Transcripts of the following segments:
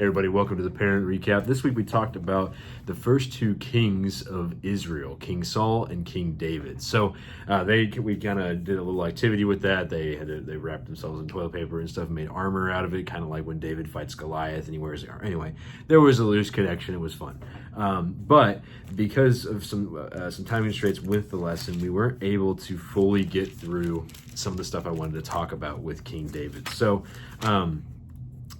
Everybody, welcome to the Parent Recap. This week we talked about the first two kings of Israel, King Saul and King David. So we kind of did a little activity with that. They wrapped themselves in toilet paper and stuff and made armor out of it, kind of like when David fights Goliath and he wears the armor. Anyway, there was a loose connection. It was fun. But because of some time constraints with the lesson, we weren't able to fully get through some of the stuff I wanted to talk about with King David. So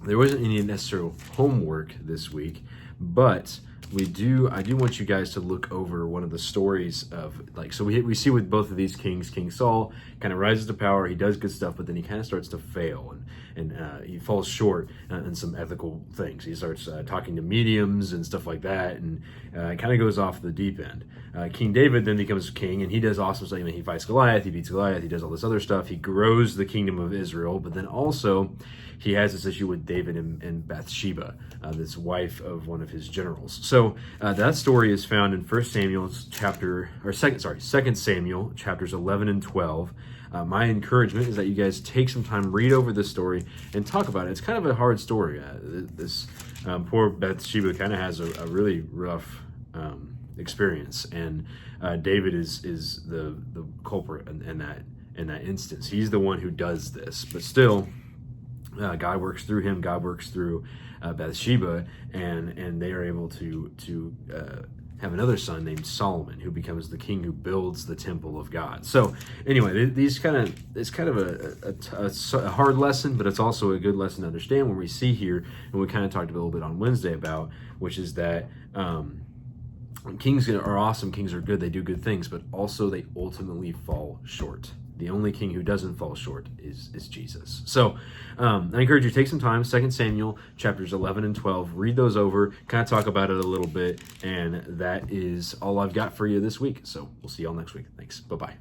there wasn't any necessary homework this week, but I do want you guys to look over one of the stories of, so we see with both of these kings, King Saul kind of rises to power, he does good stuff, but then he kind of starts to fail, and he falls short in some ethical things. He starts talking to mediums and stuff like that, and it kind of goes off the deep end. King David then becomes king, and he does awesome stuff. He fights Goliath, he beats Goliath, he does all this other stuff, he grows the kingdom of Israel, but then also he has this issue with David and Bathsheba, this wife of one of his generals. So that story is found in 2 Samuel chapters 11 and 12. My encouragement is that you guys take some time, read over this story, and talk about it. It's kind of a hard story. This poor Bathsheba kind of has a really rough experience, and David is the culprit in that instance. He's the one who does this, but still, God works through him. God works through Bathsheba, and they are able to have another son named Solomon, who becomes the king who builds the temple of God. So anyway, it's kind of a hard lesson, but it's also a good lesson to understand when we see here, and we kind of talked a little bit on Wednesday about, which is that kings are awesome, kings are good, they do good things, but also they ultimately fall short. The only king who doesn't fall short is Jesus. So I encourage you to take some time, 2 Samuel chapters 11 and 12, read those over, kind of talk about it a little bit, and that is all I've got for you this week. So we'll see y'all next week. Thanks. Bye-bye.